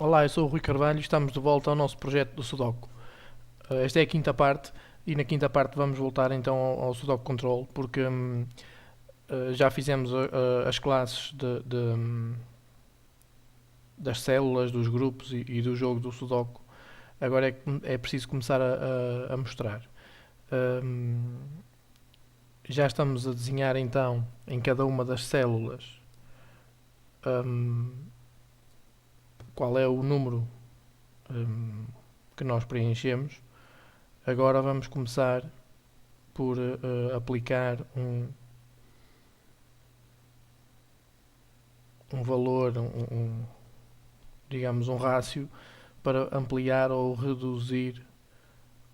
Olá, eu sou o Rui Carvalho e estamos de volta ao nosso projeto do Sudoku. Esta é a quinta parte e na quinta parte vamos voltar então ao Sudoku Control porque já fizemos as classes das células, dos grupos e do jogo do Sudoku. Agora é preciso começar a mostrar. Hum, já estamos a desenhar então em cada uma das células hum, qual é o número que nós preenchemos. Agora vamos começar por aplicar um valor, digamos um rácio, para ampliar ou reduzir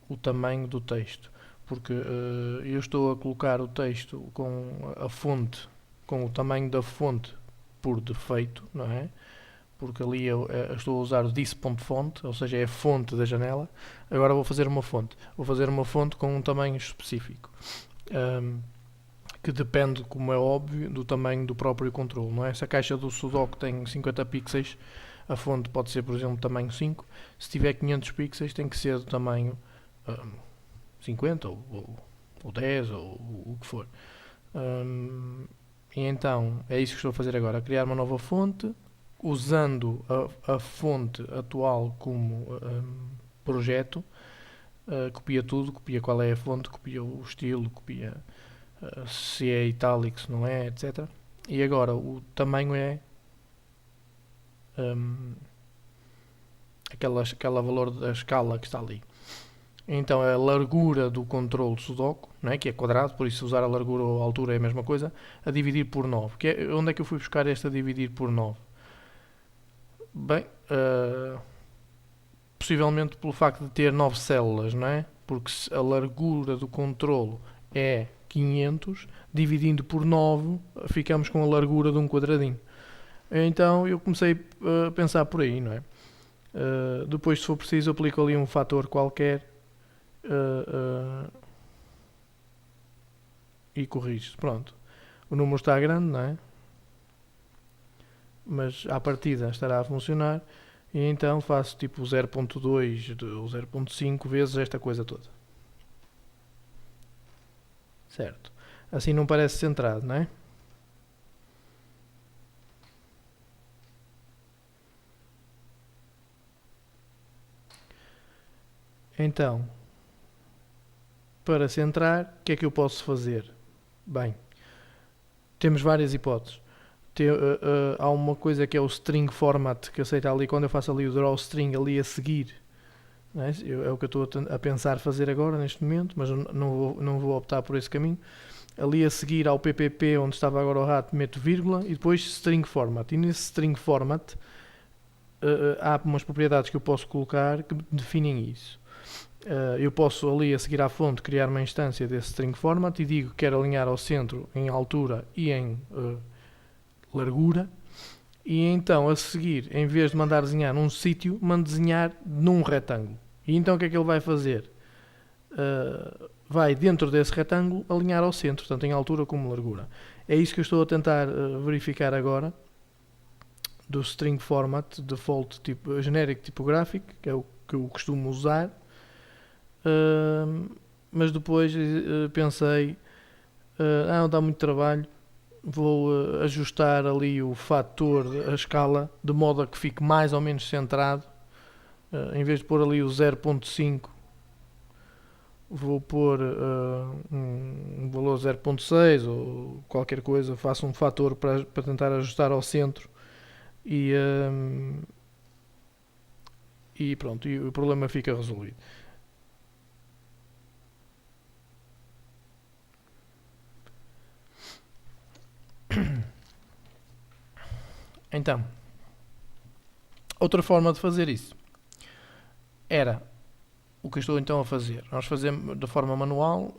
o tamanho do texto. Porque eu estou a colocar o texto com a fonte, com o tamanho da fonte por defeito, não é? Porque ali eu estou a usar o this.font, ou seja, é a fonte da janela. Agora vou fazer uma fonte. Vou fazer uma fonte com um tamanho específico. Um, que depende, como é óbvio, do tamanho do próprio controle, não é? Se a caixa do Sudoku tem 50 pixels, a fonte pode ser, por exemplo, tamanho 5. Se tiver 500 pixels, tem que ser do tamanho 50 ou 10 ou o que for. E então, é isso que estou a fazer agora, criar uma nova fonte, usando a fonte atual como projeto. Copia tudo, copia qual é a fonte, copia o estilo, copia se é itálico, se não é, etc. E agora o tamanho é aquela valor da escala que está ali. Então a largura do controle Sudoku, não é? Que é quadrado, por isso usar a largura ou a altura é a mesma coisa, a dividir por 9. Onde é que eu fui buscar este a dividir por 9? Bem, possivelmente pelo facto de ter 9 células, não é? Porque se a largura do controlo é 500, dividindo por 9, ficamos com a largura de um quadradinho. Então eu comecei a pensar por aí, não é? Depois, se for preciso, aplico ali um fator qualquer e corrijo. Pronto. O número está grande, não é? Mas à partida estará a funcionar. E então faço tipo 0.2 ou 0.5 vezes esta coisa toda. Certo. Assim não parece centrado, não é? Então, para centrar, o que é que eu posso fazer? Bem, temos várias hipóteses. Há uma coisa que é o string format, que aceita ali, quando eu faço ali o draw string ali a seguir, não é? É o que eu estou a pensar fazer agora, neste momento, mas não vou optar por esse caminho. Ali a seguir ao PPP, onde estava agora o rato, meto vírgula e depois string format. E nesse string format há umas propriedades que eu posso colocar que definem isso. Eu posso ali a seguir à fonte criar uma instância desse string format e digo que quero alinhar ao centro em altura e em largura. E então a seguir, em vez de mandar desenhar num sítio, mando desenhar num retângulo. E então o que é que ele vai fazer? Vai dentro desse retângulo alinhar ao centro, tanto em altura como largura. É isso que eu estou a tentar verificar agora do string format default tipo, genérico tipográfico, que é o que eu costumo usar. Mas depois pensei, não dá muito trabalho, vou ajustar ali o fator, a escala, de modo a que fique mais ou menos centrado. Em vez de pôr ali o 0.5, vou pôr um valor 0.6 ou qualquer coisa, faço um fator para tentar ajustar ao centro e pronto, e o problema fica resolvido. Então, outra forma de fazer isso era o que eu estou então a fazer. Nós fazemos de forma manual,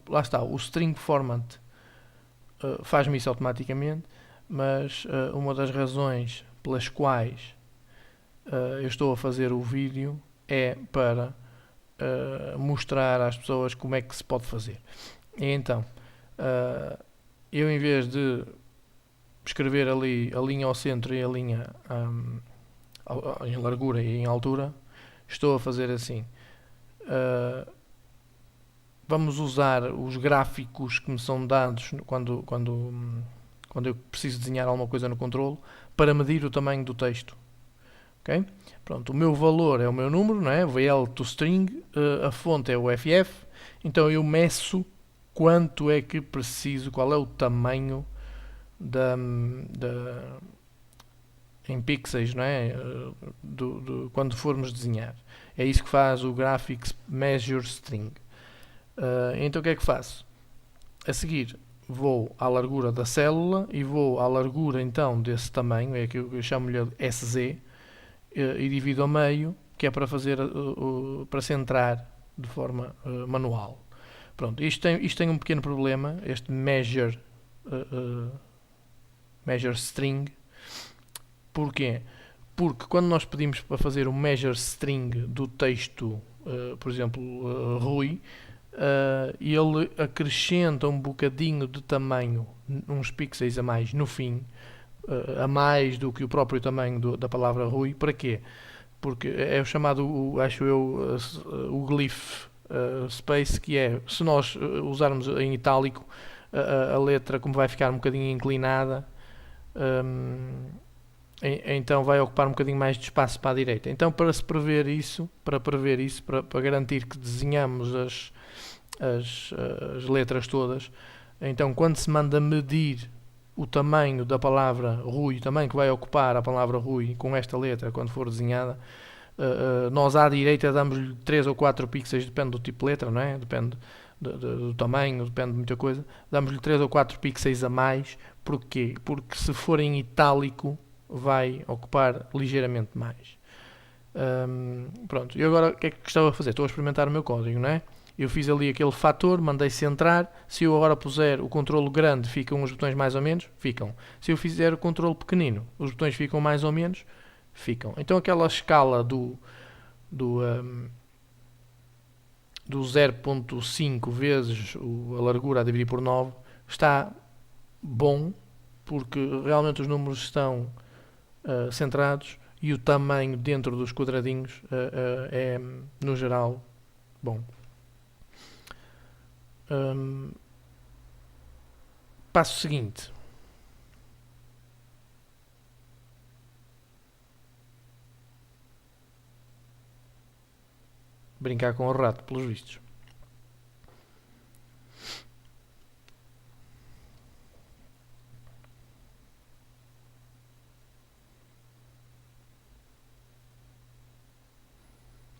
lá está, o string format faz-me isso automaticamente, mas uma das razões pelas quais eu estou a fazer o vídeo é para mostrar às pessoas como é que se pode fazer. E então, eu em vez de escrever ali a linha ao centro e a linha em largura e em altura, estou a fazer assim. Vamos usar os gráficos que me são dados quando eu preciso desenhar alguma coisa no controle para medir o tamanho do texto. Okay? Pronto, o meu valor é o meu número, não é? VL to string, a fonte é o FF, então eu meço quanto é que preciso, qual é o tamanho em pixels, não é? Quando formos desenhar. É isso que faz o Graphics Measure String. Então o que é que faço? A seguir vou à largura da célula e vou à largura então desse tamanho, é que eu chamo-lhe SZ, e divido ao meio, que é para fazer para centrar de forma manual. Pronto, isto tem um pequeno problema, este measure string. Porquê? Porque quando nós pedimos para fazer o measure string do texto, por exemplo, Rui, ele acrescenta um bocadinho de tamanho, uns pixels a mais no fim, a mais do que o próprio tamanho da palavra Rui. Para quê? Porque é o chamado, acho eu, o glyph space, que é, se nós usarmos em itálico, a letra, como vai ficar um bocadinho inclinada, então vai ocupar um bocadinho mais de espaço para a direita. Então, para prever isso, para garantir que desenhamos as letras todas, então quando se manda medir o tamanho da palavra Rui, o tamanho que vai ocupar a palavra Rui com esta letra quando for desenhada, nós à direita damos-lhe 3 ou 4 pixels, depende do tipo de letra, não é? Depende do tamanho, depende de muita coisa. Damos-lhe 3 ou 4 pixels a mais. Porquê? Porque se for em itálico vai ocupar ligeiramente mais. Pronto, e agora o que é que estava a fazer? Estou a experimentar o meu código, não é? Eu fiz ali aquele fator, mandei centrar. Se eu agora puser o controle grande, ficam os botões mais ou menos? Ficam. Se eu fizer o controle pequenino, os botões ficam mais ou menos? Ficam. Então aquela escala do 0.5 vezes a largura a dividir por 9 está bom, porque realmente os números estão centrados e o tamanho dentro dos quadradinhos é, no geral, bom. Passo seguinte. Brincar com o rato, pelos vistos.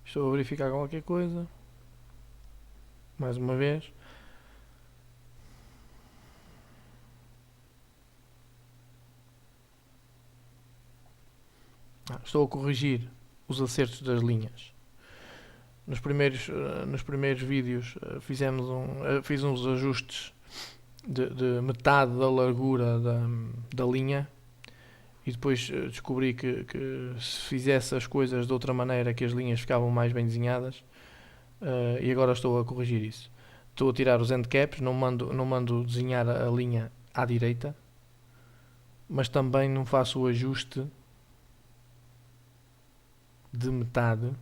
Estou a verificar qualquer coisa. Mais uma vez. Estou a corrigir os acertos das linhas. Nos primeiros vídeos fiz uns ajustes de metade da largura da linha, e depois descobri que se fizesse as coisas de outra maneira, que as linhas ficavam mais bem desenhadas, e agora estou a corrigir isso. Estou a tirar os endcaps, não mando desenhar a linha à direita, mas também não faço o ajuste de metade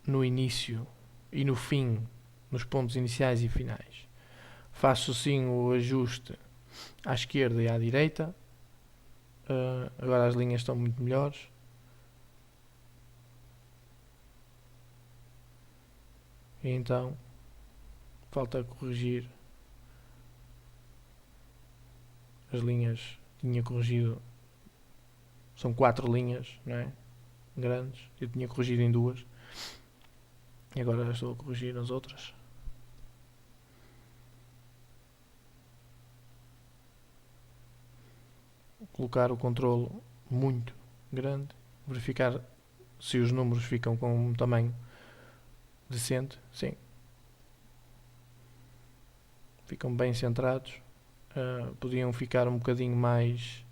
no início e no fim, nos pontos iniciais e finais. Faço sim o ajuste à esquerda e à direita. Agora as linhas estão muito melhores. E então falta corrigir as linhas. Tinha corrigido, são 4 linhas, não é? Grandes. Eu tinha corrigido em 2 e agora estou a corrigir as outras. Colocar o controle muito grande, verificar se os números ficam com um tamanho decente. Sim, ficam bem centrados. Podiam ficar um bocadinho mais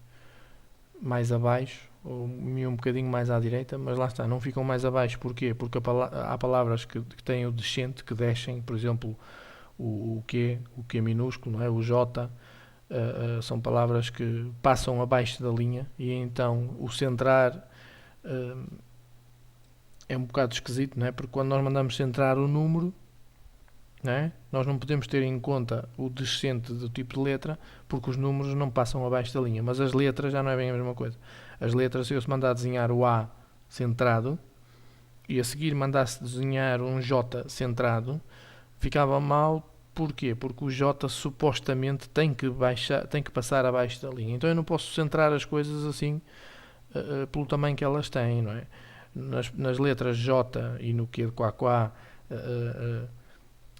abaixo, ou um bocadinho mais à direita, mas lá está, não ficam mais abaixo. Porquê? Porque há palavras que têm o descente, que descem, por exemplo, o Q minúsculo, não é? O J, São palavras que passam abaixo da linha e então o centrar é um bocado esquisito, não é? Porque quando nós mandamos centrar o número, não é? Nós não podemos ter em conta o descente do tipo de letra porque os números não passam abaixo da linha, mas as letras já não é bem a mesma coisa. As letras, se eu se mandar desenhar o A centrado e a seguir mandasse desenhar um J centrado, ficava mal. Porquê? Porque o J supostamente tem que passar abaixo da linha. Então eu não posso centrar as coisas assim pelo tamanho que elas têm, não é? Nas letras J e no Q de Quá,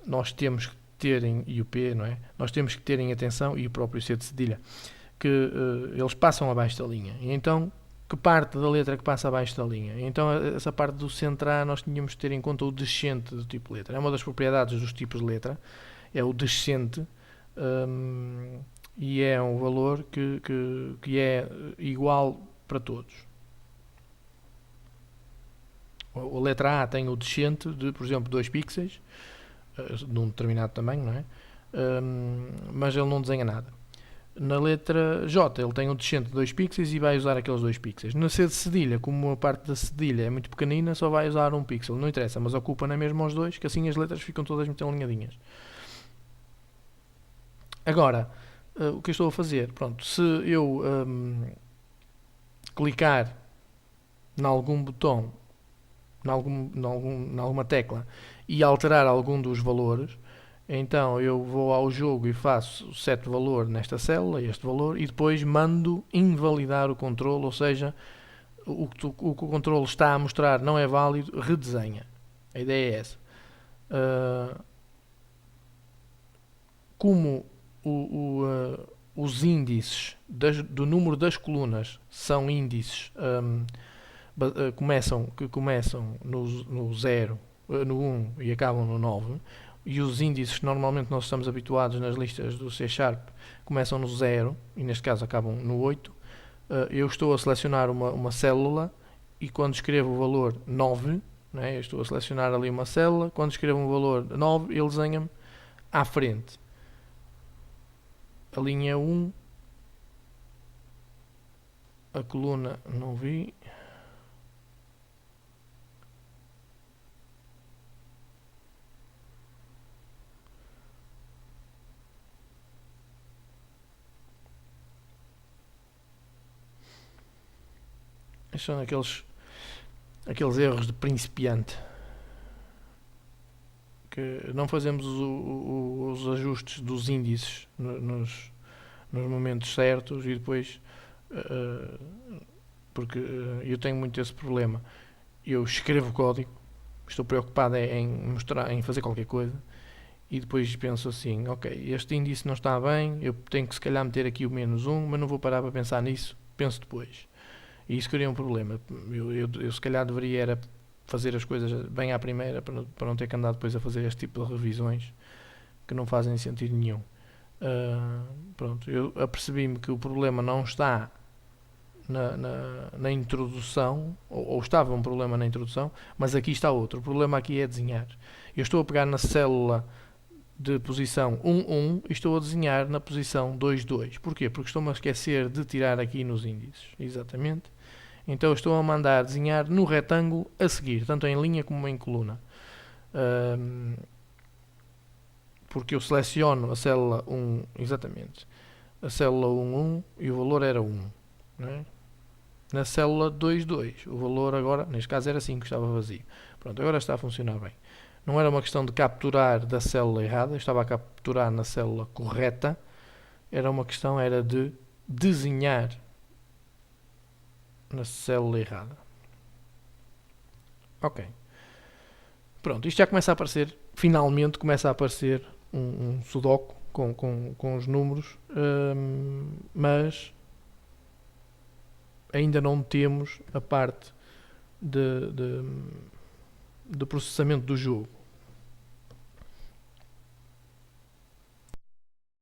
nós temos que terem, e o P, não é? Nós temos que terem atenção, e o próprio C de cedilha, que eles passam abaixo da linha. E então, que parte da letra que passa abaixo da linha? Então, essa parte do centrar, nós tínhamos que ter em conta o descente do tipo de letra. É uma das propriedades dos tipos de letra, é o descente, e é um valor que é igual para todos. A letra A tem o descente de, por exemplo, 2 pixels, de um determinado tamanho, não é? Mas ele não desenha nada. Na letra J ele tem um descente de 2 pixels e vai usar aqueles 2 pixels. Na C de cedilha, como a parte da cedilha é muito pequenina, só vai usar 1 pixel. Não interessa, mas ocupa na mesma os dois, que assim as letras ficam todas muito alinhadinhas. Agora, o que eu estou a fazer? Pronto, se eu clicar em algum botão, em alguma tecla e alterar algum dos valores, então eu vou ao jogo e faço set valor nesta célula, este valor, e depois mando invalidar o controle, ou seja, o que o controle está a mostrar não é válido, redesenha. A ideia é essa. Como os índices do número das colunas são índices que começam no 0, no 1 e acabam no 9, e os índices que normalmente nós estamos habituados nas listas do C Sharp começam no 0 e neste caso acabam no 8, eu estou a selecionar uma célula e quando escrevo o valor 9, né, eu estou a selecionar ali uma célula, quando escrevo um valor 9 ele desenha-me à frente a linha 1, a coluna não vi. Estes são aqueles erros de principiante que não fazemos os ajustes dos índices nos momentos certos e depois porque eu tenho muito esse problema. Eu escrevo código, estou preocupado em fazer qualquer coisa e depois penso assim, ok, este índice não está bem, eu tenho que se calhar meter aqui o -1, mas não vou parar para pensar nisso, penso depois. E isso cria um problema. Eu se calhar deveria era fazer as coisas bem à primeira para não ter que andar depois a fazer este tipo de revisões que não fazem sentido nenhum. Pronto, eu apercebi-me que o problema não está na introdução, ou estava um problema na introdução, mas aqui está outro. O problema aqui é desenhar. Eu estou a pegar na célula de posição 1,1 e estou a desenhar na posição 2,2. Porquê? Porque estou-me a esquecer de tirar aqui nos índices. Exatamente. Então estou a mandar desenhar no retângulo a seguir, tanto em linha como em coluna. Porque eu seleciono a célula 1, exatamente, a célula 1,1 e o valor era 1. Não é? Na célula 2,2, o valor agora, neste caso era 5, estava vazio. Pronto, agora está a funcionar bem. Não era uma questão de capturar da célula errada, eu estava a capturar na célula correta, era uma questão era de desenhar na célula errada. Ok. Pronto, isto já começa a aparecer, finalmente começa a aparecer um sudoku com os números, mas ainda não temos a parte de processamento do jogo.